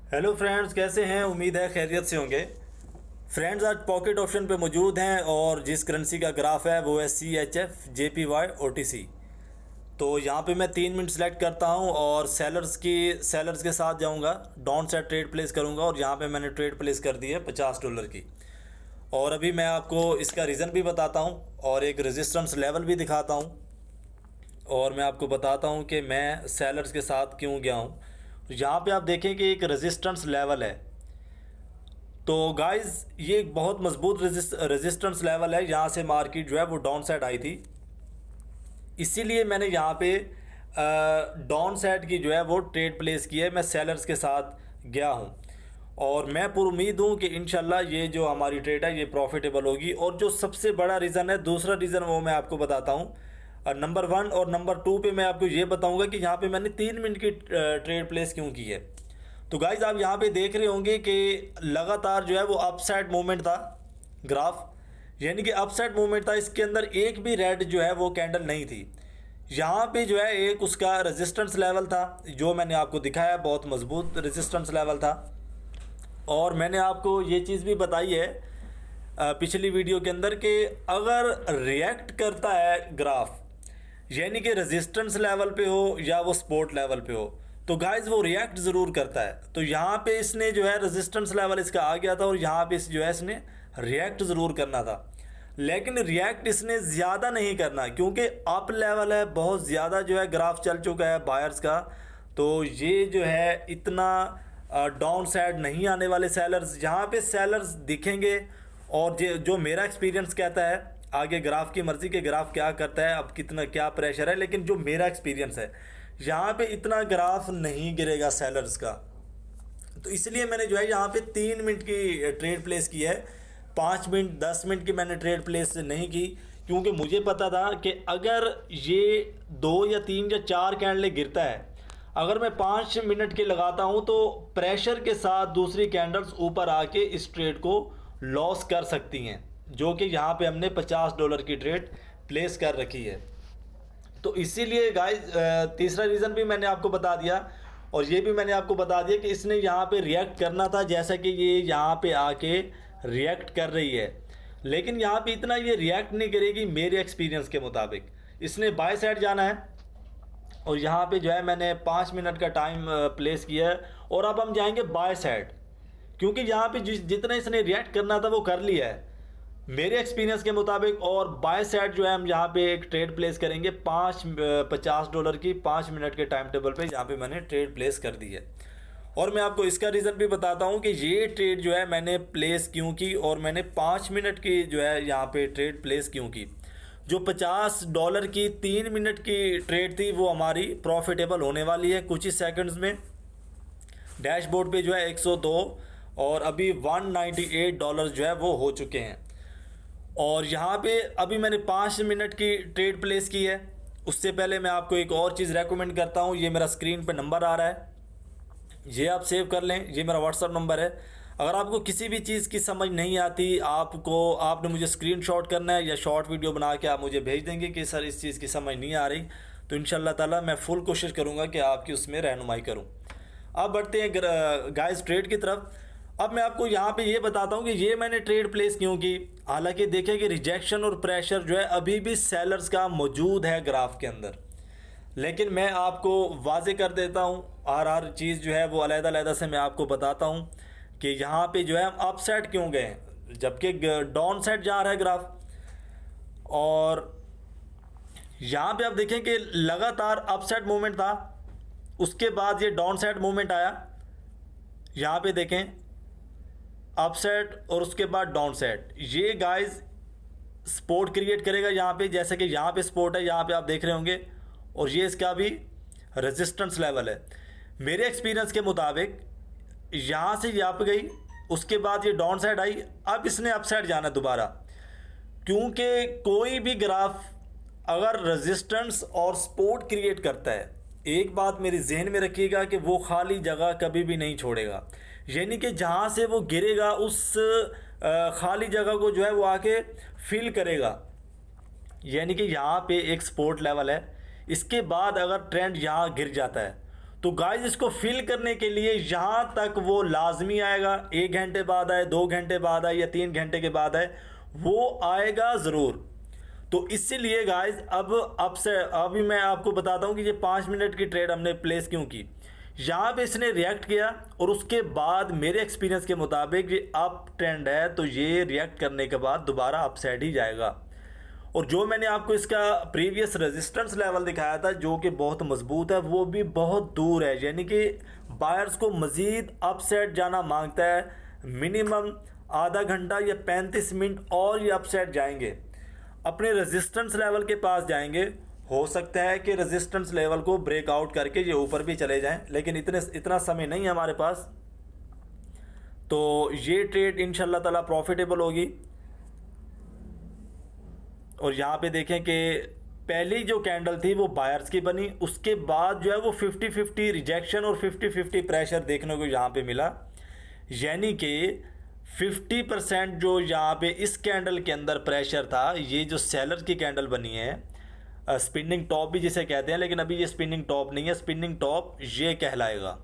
Hello friends, कैसे हैं? उम्मीद है खैरियत से होंगे। फ्रेंड्स, आज पॉकेट ऑप्शन पे मौजूद हैं और जिस करेंसी का ग्राफ है वो है CHF JPY OTC। तो यहाँ पे मैं 3 मिनट सेलेक्ट करता हूँ और सेलर्स के साथ जाऊँगा, डाउन साइड ट्रेड प्लेस करूँगा और यहाँ पे मैंने ट्रेड प्लेस कर दी है $50 की। और अभी मैं आपको इसका रीज़न भी बताता हूँ और एक रेजिस्टेंस लेवल भी दिखाता हूँ और मैं आपको बताता हूँ कि मैं सेलर्स के साथ क्यों गया हूँ। यहाँ पे आप देखें कि एक रेजिस्टेंस लेवल है। तो गाइस, ये एक बहुत मजबूत रेजिस्टेंस लेवल है। यहाँ से मार्केट जो है वो डाउन साइड आई थी, इसीलिए मैंने यहाँ पे डाउन साइड की जो है वो ट्रेड प्लेस की है। मैं सेलर्स के साथ गया हूँ और मैं पूरी उम्मीद हूँ कि इंशाल्लाह ये जो हमारी ट्रेड है ये प्रॉफिटेबल होगी। और जो सबसे बड़ा रीज़न है, दूसरा रीज़न, वो मैं आपको बताता हूँ। नंबर 1 और नंबर 2 पे मैं आपको ये बताऊँगा कि यहाँ पे मैंने 3 मिनट की ट्रेड प्लेस क्यों की है। तो गाइज, आप यहाँ पे देख रहे होंगे कि लगातार जो है वो अपसाइड मूवमेंट था ग्राफ, यानी कि अपसाइड मूवमेंट था। इसके अंदर एक भी रेड जो है वो कैंडल नहीं थी। यहाँ पे जो है एक उसका रेजिस्टेंस लेवल था जो मैंने आपको दिखाया, बहुत मजबूत रेजिस्टेंस लेवल था। और मैंने आपको ये चीज़ भी बताई है पिछली वीडियो के अंदर कि अगर रिएक्ट करता है ग्राफ, यानी कि रेजिस्टेंस लेवल पे हो या वो सपोर्ट लेवल पे हो, तो गाइज वो रिएक्ट ज़रूर करता है। तो यहाँ पे इसने जो है रेजिस्टेंस लेवल इसका आ गया था और यहाँ पे जो है इसने रिएक्ट ज़रूर करना था, लेकिन रिएक्ट इसने ज़्यादा नहीं करना क्योंकि अप लेवल है, बहुत ज़्यादा जो है ग्राफ चल चुका है बायर्स का। तो ये जो है इतना डाउन साइड नहीं आने वाले सेलर्स, यहाँ पे सेलर्स दिखेंगे। और जो मेरा एक्सपीरियंस कहता है, आगे ग्राफ की मर्ज़ी के ग्राफ क्या करता है, अब कितना क्या प्रेशर है, लेकिन जो मेरा एक्सपीरियंस है यहाँ पे इतना ग्राफ नहीं गिरेगा सेलर्स का। तो इसलिए मैंने जो है यहाँ पे 3 मिनट की ट्रेड प्लेस की है। 5 मिनट 10 मिनट की मैंने ट्रेड प्लेस नहीं की क्योंकि मुझे पता था कि अगर ये 2 या 3 या 4 कैंडल गिरता है, अगर मैं 5 मिनट के लगाता हूँ तो प्रेशर के साथ दूसरी कैंडल्स ऊपर आके इस ट्रेड को लॉस कर सकती हैं, जो कि यहाँ पे हमने $50 की ट्रेड प्लेस कर रखी है। तो इसीलिए गाइस, तीसरा रीज़न भी मैंने आपको बता दिया और ये भी मैंने आपको बता दिया कि इसने यहाँ पे रिएक्ट करना था, जैसा कि ये यहाँ पे आके रिएक्ट कर रही है। लेकिन यहाँ पे इतना ये रिएक्ट नहीं करेगी मेरे एक्सपीरियंस के मुताबिक। इसने बाय साइड जाना है और यहाँ पे जो है मैंने 5 मिनट का टाइम प्लेस किया है और अब हम जाएंगे बाय साइड, क्योंकि यहाँ पे जितना इसने रिएक्ट करना था वो कर लिया है मेरे एक्सपीरियंस के मुताबिक। और बाय साइड जो है हम यहाँ पे एक ट्रेड प्लेस करेंगे $50 की 5 मिनट के टाइम टेबल पे, जहाँ पे मैंने ट्रेड प्लेस कर दी है। और मैं आपको इसका रीज़न भी बताता हूँ कि ये ट्रेड जो है मैंने प्लेस क्यों की और मैंने 5 मिनट की जो है यहाँ पे ट्रेड प्लेस क्यों की। जो $50 की 3 मिनट की ट्रेड थी वो हमारी प्रॉफिटेबल होने वाली है कुछ ही सेकंड्स में। डैशबोर्ड पे जो है 102 और अभी $198 जो है वो हो चुके हैं। और यहाँ पे अभी मैंने 5 मिनट की ट्रेड प्लेस की है। उससे पहले मैं आपको एक और चीज़ रेकमेंड करता हूँ। ये मेरा स्क्रीन पे नंबर आ रहा है, ये आप सेव कर लें, ये मेरा व्हाट्सअप नंबर है। अगर आपको किसी भी चीज़ की समझ नहीं आती, आपने मुझे स्क्रीनशॉट करना है या शॉर्ट वीडियो बना के आप मुझे भेज देंगे कि सर इस चीज़ की समझ नहीं आ रही, तो इंशाल्लाह ताला मैं फुल कोशिश करूँगा कि आपकी उसमें रहनुमाई करूँ। अब बढ़ते हैं गाइस ट्रेड की तरफ। अब मैं आपको यहाँ पे ये बताता हूँ कि ये मैंने ट्रेड प्लेस क्यों की। हालांकि देखें कि रिजेक्शन और प्रेशर जो है अभी भी सेलर्स का मौजूद है ग्राफ के अंदर, लेकिन मैं आपको वाजे कर देता हूँ, हर चीज़ जो है वो अलग-अलग से मैं आपको बताता हूँ कि यहाँ पे जो है हम अप साइड क्यों गए जबकि डाउन साइड जा रहा है ग्राफ। और यहाँ पे आप देखें कि लगातार अप साइड मूवमेंट था, उसके बाद ये डाउन साइड मूवमेंट आया। यहाँ पे देखें अप साइड और उसके बाद डाउन साइड, ये गाइस सपोर्ट क्रिएट करेगा यहाँ पे, जैसे कि यहाँ पे सपोर्ट है, यहाँ पे आप देख रहे होंगे, और ये इसका भी रेजिस्टेंस लेवल है। मेरे एक्सपीरियंस के मुताबिक यहाँ से ये अप गई, उसके बाद ये डाउन साइड आई, अब इसने अप साइड जाना दोबारा, क्योंकि कोई भी ग्राफ अगर रेजिस्टेंस और सपोर्ट क्रिएट करता है, एक बात मेरी जहन में रखिएगा कि वो खाली जगह कभी भी नहीं छोड़ेगा। यानी कि जहाँ से वो गिरेगा उस खाली जगह को जो है वो आके फिल करेगा। यानी कि यहाँ पे एक सपोर्ट लेवल है, इसके बाद अगर ट्रेंड यहाँ गिर जाता है तो गाइस इसको फिल करने के लिए यहाँ तक वो लाजमी आएगा, 1 घंटे बाद आए, 2 घंटे बाद आए या 3 घंटे के बाद आए, वो आएगा ज़रूर। तो इसीलिए गाइस अब से अभी मैं आपको बताता हूँ कि ये 5 मिनट की ट्रेड हमने प्लेस क्यों की। यहाँ पे इसने रिएक्ट किया और उसके बाद मेरे एक्सपीरियंस के मुताबिक ये अप ट्रेंड है, तो ये रिएक्ट करने के बाद दोबारा अप साइड ही जाएगा। और जो मैंने आपको इसका प्रीवियस रेजिस्टेंस लेवल दिखाया था जो कि बहुत मजबूत है, वो भी बहुत दूर है, यानी कि बायर्स को मज़ीद अप साइड जाना मांगता है। मिनिमम आधा घंटा या 35 मिनट और ये अप साइड जाएंगे, अपने रेजिस्टेंस लेवल के पास जाएंगे। हो सकता है कि रेजिस्टेंस लेवल को ब्रेकआउट करके ये ऊपर भी चले जाएं, लेकिन इतना समय नहीं है हमारे पास। तो ये ट्रेड इंशाल्लाह ताला प्रॉफिटेबल होगी। और यहाँ पे देखें कि पहली जो कैंडल थी वो बायर्स की बनी, उसके बाद जो है वो 50-50 रिजेक्शन और 50-50 प्रेशर देखने को यहाँ पे मिला, यानी कि 50% जो यहाँ पे इस कैंडल के अंदर प्रेशर था। ये जो सेलर की कैंडल बनी है, स्पिनिंग टॉप भी जिसे कहते हैं, लेकिन अभी ये स्पिनिंग टॉप नहीं है, स्पिनिंग टॉप ये कहलाएगा।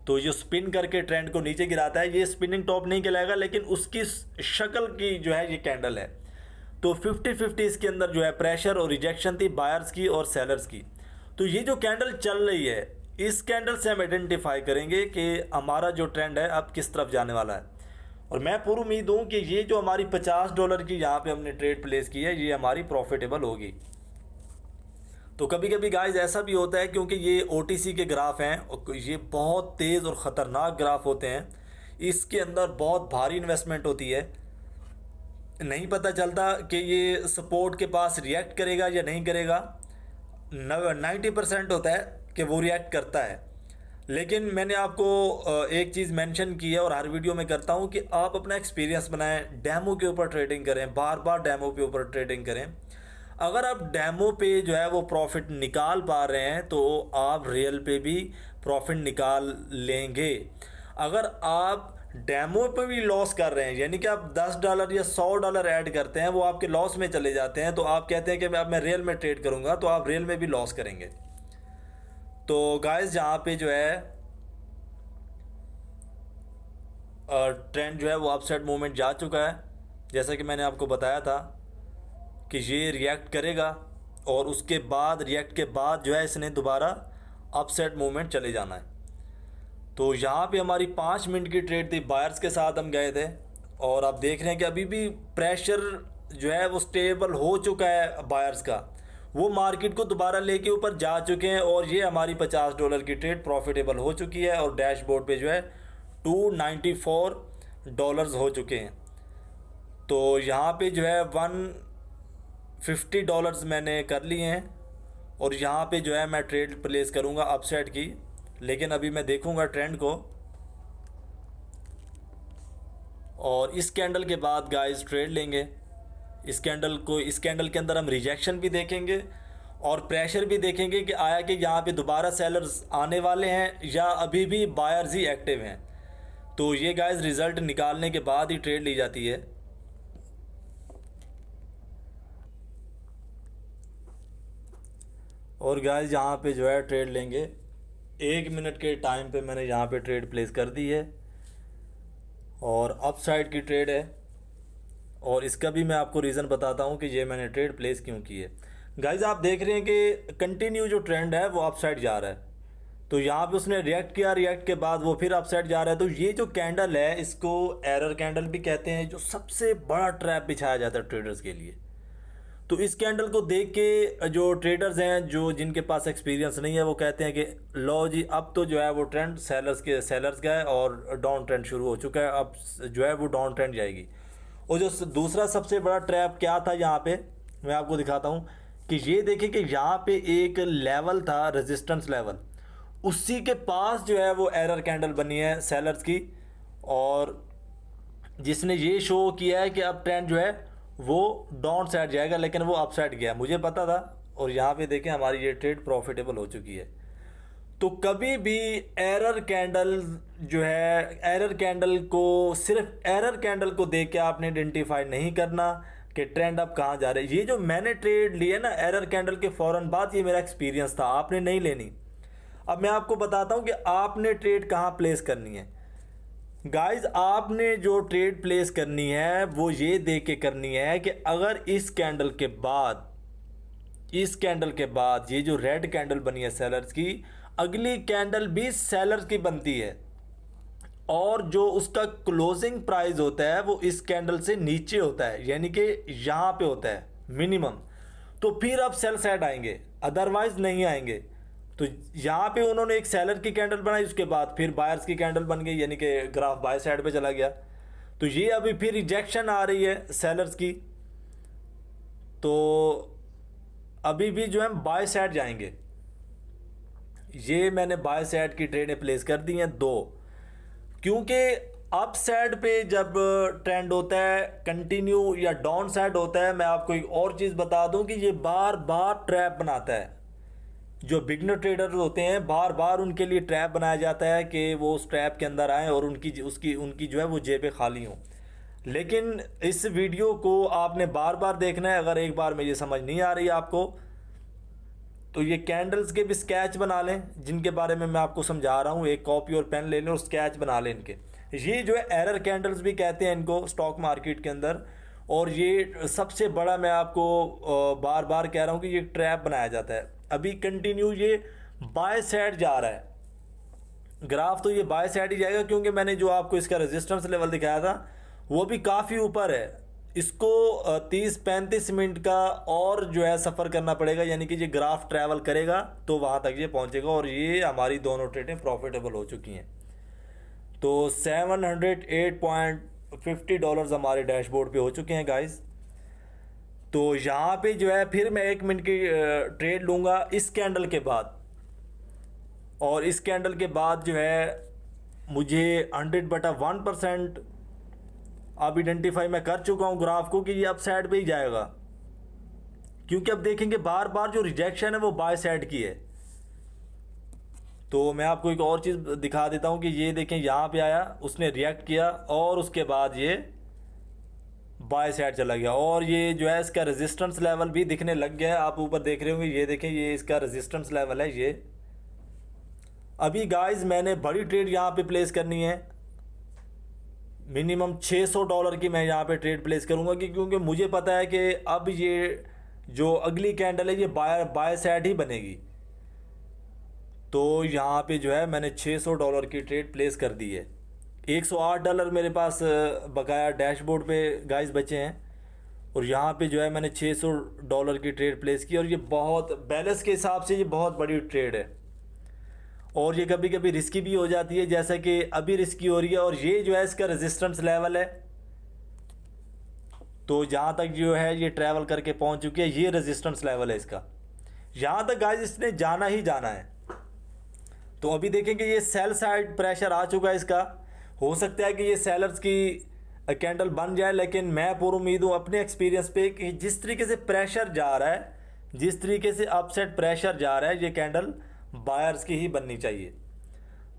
तो जो स्पिन करके ट्रेंड को नीचे गिराता है ये स्पिनिंग टॉप नहीं कहलाएगा, लेकिन उसकी शक्ल की जो है ये कैंडल है। तो 50-50 इसके अंदर जो है प्रेशर और रिजेक्शन थी बायर्स की और सेलर्स की। तो ये जो कैंडल चल रही है, इस कैंडल से हम आइडेंटिफाई करेंगे कि हमारा जो ट्रेंड है अब किस तरफ जाने वाला है। और मैं पूरी उम्मीद हूँ कि ये जो हमारी $50 की यहाँ पे हमने ट्रेड प्लेस की है, ये हमारी प्रॉफिटेबल होगी। तो कभी कभी गाइस ऐसा भी होता है, क्योंकि ये OTC के ग्राफ हैं और ये बहुत तेज़ और ख़तरनाक ग्राफ होते हैं, इसके अंदर बहुत भारी इन्वेस्टमेंट होती है, नहीं पता चलता कि ये सपोर्ट के पास रिएक्ट करेगा या नहीं करेगा। 90% होता है कि वो रिएक्ट करता है। लेकिन मैंने आपको एक चीज़ मेंशन की है और हर वीडियो में करता हूँ कि आप अपना एक्सपीरियंस बनाएं, डेमो के ऊपर ट्रेडिंग करें, बार बार डेमो के ऊपर ट्रेडिंग करें। अगर आप डेमो पे जो है वो प्रॉफिट निकाल पा रहे हैं तो आप रियल पे भी प्रॉफिट निकाल लेंगे। अगर आप डेमो पे भी लॉस कर रहे हैं, यानी कि आप $10 या $100 ऐड करते हैं, वो आपके लॉस में चले जाते हैं, तो आप कहते हैं कि अब मैं रियल में ट्रेड करूंगा, तो आप रियल में भी लॉस करेंगे। तो गाइस जहाँ पे जो है ट्रेंड जो है वो अपसाइड मूवमेंट जा चुका है, जैसा कि मैंने आपको बताया था कि ये रिएक्ट करेगा और उसके बाद रिएक्ट के बाद जो है इसने दोबारा अपसाइड मूवमेंट चले जाना है। तो यहाँ पे हमारी 5 मिनट की ट्रेड थी, बायर्स के साथ हम गए थे और आप देख रहे हैं कि अभी भी प्रेशर जो है वो स्टेबल हो चुका है बायर्स का, वो मार्केट को दोबारा लेके ऊपर जा चुके हैं और ये हमारी $50 की ट्रेड प्रॉफिटेबल हो चुकी है और डैशबोर्ड पे जो है $294 हो चुके हैं। तो यहाँ पे जो है $150 मैंने कर लिए हैं और यहाँ पे जो है मैं ट्रेड प्लेस करूँगा अपसाइड की, लेकिन अभी मैं देखूँगा ट्रेंड को और इस कैंडल के बाद गाइस ट्रेड लेंगे। इस कैंडल के अंदर हम रिजेक्शन भी देखेंगे और प्रेशर भी देखेंगे कि आया कि यहाँ पे दोबारा सेलर्स आने वाले हैं या अभी भी बायर्स ही एक्टिव हैं। तो ये गाइस रिज़ल्ट निकालने के बाद ही ट्रेड ली जाती है। और गाइस यहाँ पे जो है ट्रेड लेंगे, 1 मिनट के टाइम पे मैंने यहाँ पे ट्रेड प्लेस कर दी है और अपसाइड की ट्रेड है और इसका भी मैं आपको रीज़न बताता हूँ कि ये मैंने ट्रेड प्लेस क्यों की है। गाइस आप देख रहे हैं कि कंटिन्यू जो ट्रेंड है वो अपसाइड जा रहा है, तो यहाँ पे उसने रिएक्ट किया, रिएक्ट के बाद वो फिर अपसाइड जा रहा है। तो ये जो कैंडल है इसको एरर कैंडल भी कहते हैं, जो सबसे बड़ा ट्रैप बिछाया जाता है ट्रेडर्स के लिए। तो इस कैंडल को देख के जो ट्रेडर्स हैं, जो जिनके पास एक्सपीरियंस नहीं है, वो कहते हैं कि लो जी अब तो जो है वो ट्रेंड सेलर्स का है और डाउन ट्रेंड शुरू हो चुका है, अब जो है वो डाउन ट्रेंड जाएगी। और जो दूसरा सबसे बड़ा ट्रैप क्या था यहाँ पे मैं आपको दिखाता हूँ कि ये देखिए कि यहाँ पे एक लेवल था रेजिस्टेंस लेवल, उसी के पास जो है वो एरर कैंडल बनी है सेलर्स की और जिसने ये शो किया है कि अब ट्रेंड जो है वो डाउन साइड जाएगा, लेकिन वो अप साइड गया, मुझे पता था। और यहाँ पे देखें हमारी ये ट्रेड प्रॉफिटेबल हो चुकी है। तो कभी भी एरर कैंडल जो है, एरर कैंडल को सिर्फ एरर कैंडल को देख के आपने आइडेंटिफाई नहीं करना कि ट्रेंड अब कहाँ जा रहा है। ये जो मैंने ट्रेड ली है ना एरर कैंडल के फ़ौरन बाद, ये मेरा एक्सपीरियंस था, आपने नहीं लेनी। अब मैं आपको बताता हूँ कि आपने ट्रेड कहाँ प्लेस करनी है। गाइस, आपने जो ट्रेड प्लेस करनी है वो ये देख के करनी है कि अगर इस कैंडल के बाद ये जो रेड कैंडल बनी है सेलर्स की, अगली कैंडल भी सेलर्स की बनती है और जो उसका क्लोजिंग प्राइस होता है वो इस कैंडल से नीचे होता है, यानी कि यहाँ पे होता है मिनिमम, तो फिर अब सेल साइड आएंगे, अदरवाइज नहीं आएंगे। तो यहाँ पे उन्होंने एक सेलर की कैंडल बनाई, उसके बाद फिर बायर्स की कैंडल बन गई, यानी कि ग्राफ बाय साइड पे चला गया। तो ये अभी फिर रिजेक्शन आ रही है सेलर्स की, तो अभी भी जो है बाय साइड जाएंगे। ये मैंने बाय साइड की ट्रेडें प्लेस कर दी हैं 2, क्योंकि अप साइड पे जब ट्रेंड होता है कंटिन्यू या डाउन साइड होता है, मैं आपको एक और चीज़ बता दूं कि ये बार बार ट्रैप बनाता है। जो बिगनर ट्रेडर होते हैं बार बार उनके लिए ट्रैप बनाया जाता है कि वो उस ट्रैप के अंदर आएँ और उनकी जो है वो जेबें खाली हों। लेकिन इस वीडियो को आपने बार बार देखना है। अगर एक बार में ये समझ नहीं आ रही आपको तो ये कैंडल्स के भी स्केच बना लें, जिनके बारे में मैं आपको समझा रहा हूँ। एक कॉपी और पेन ले लें और स्केच बना लें इनके। ये जो है एरर कैंडल्स भी कहते हैं इनको स्टॉक मार्केट के अंदर। और ये सबसे बड़ा मैं आपको बार बार कह रहा हूँ कि ये ट्रैप बनाया जाता है। अभी कंटिन्यू ये बाय साइड जा रहा है ग्राफ, तो ये बाय साइड ही जाएगा, क्योंकि मैंने जो आपको इसका रेजिस्टेंस लेवल दिखाया था वो भी काफ़ी ऊपर है। इसको 30-35 मिनट का और जो है सफ़र करना पड़ेगा, यानी कि ये ग्राफ ट्रैवल करेगा तो वहाँ तक ये पहुँचेगा। और ये हमारी दोनों ट्रेडें प्रॉफिटेबल हो चुकी हैं। तो $708.50 हमारे डैशबोर्ड पे हो चुके हैं गाइस। तो यहाँ पे जो है फिर मैं 1 मिनट की ट्रेड लूँगा इस कैंडल के बाद, और इस कैंडल के बाद जो है मुझे 100/1% अब आइडेंटिफाई मैं कर चुका हूँ ग्राफ को कि ये अप साइड पे ही जाएगा, क्योंकि अब देखेंगे बार बार जो रिजेक्शन है वो बाय साइड की है। तो मैं आपको एक और चीज़ दिखा देता हूँ कि ये देखें, यहाँ पे आया, उसने रिएक्ट किया और उसके बाद ये बाय साइड चला गया। और ये जो है इसका रेजिस्टेंस लेवल भी दिखने लग गया है। आप ऊपर देख रहे होंगे, ये देखें, ये इसका रेजिस्टेंस लेवल है ये। अभी गाइस मैंने बड़ी ट्रेड यहाँ पे प्लेस करनी है, मिनिमम $600 की मैं यहाँ पे ट्रेड प्लेस करूँगा, क्योंकि मुझे पता है कि अब ये जो अगली कैंडल है ये बाय साइड ही बनेगी। तो यहाँ पे जो है मैंने $600 की ट्रेड प्लेस कर दी है। $108 मेरे पास बकाया डैशबोर्ड पे गाइस बचे हैं, और यहाँ पे जो है मैंने $600 की ट्रेड प्लेस की। और ये बहुत बैलेंस के हिसाब से ये बहुत बड़ी ट्रेड है, और ये कभी कभी रिस्की भी हो जाती है, जैसा कि अभी रिस्की हो रही है। और ये जो है इसका रेजिस्टेंस लेवल है, तो जहाँ तक जो है ये ट्रैवल करके पहुँच चुकी है, ये रेजिस्टेंस लेवल है इसका। यहाँ तक गाइस इसने जाना ही जाना है। तो अभी देखेंगे ये सेल साइड प्रेशर आ चुका है इसका। हो सकता है कि ये सेलर्स की कैंडल बन जाए, लेकिन मैं पूरी उम्मीद हूँ अपने एक्सपीरियंस पे कि जिस तरीके से प्रेशर जा रहा है, जिस तरीके से अपसाइड प्रेशर जा रहा है, ये कैंडल बायर्स की ही बननी चाहिए।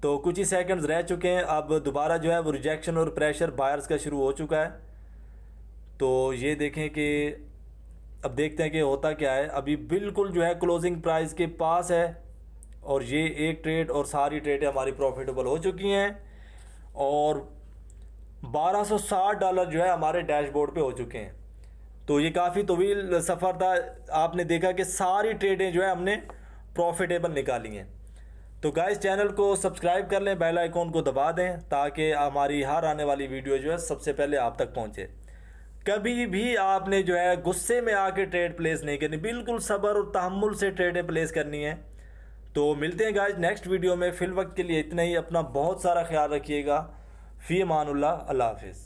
तो कुछ ही सेकंड्स रह चुके हैं, अब दोबारा जो है वो रिजेक्शन और प्रेशर बायर्स का शुरू हो चुका है। तो ये देखें कि अब देखते हैं कि होता क्या है। अभी बिल्कुल जो है क्लोजिंग प्राइस के पास है, और ये एक ट्रेड और सारी ट्रेडें हमारी प्रॉफिटेबल हो चुकी हैं, और $1260 जो है हमारे डैशबोर्ड पे हो चुके हैं। तो ये काफ़ी तवील सफ़र था। आपने देखा कि सारी ट्रेडें जो है हमने प्रॉफिटेबल निकाली हैं। तो गाइस चैनल को सब्सक्राइब कर लें, बेल आइकॉन को दबा दें, ताकि हमारी हर आने वाली वीडियो जो है सबसे पहले आप तक पहुंचे। कभी भी आपने जो है गुस्से में आके ट्रेड प्लेस नहीं करनी, बिल्कुल सब्र और तहम्मुल से ट्रेडें प्लेस करनी है। तो मिलते हैं गाइस नेक्स्ट वीडियो में। फिल वक्त के लिए इतना ही। अपना बहुत सारा ख्याल रखिएगा। फ़ी अमानुल्लाह, अल्लाह हाफिज़।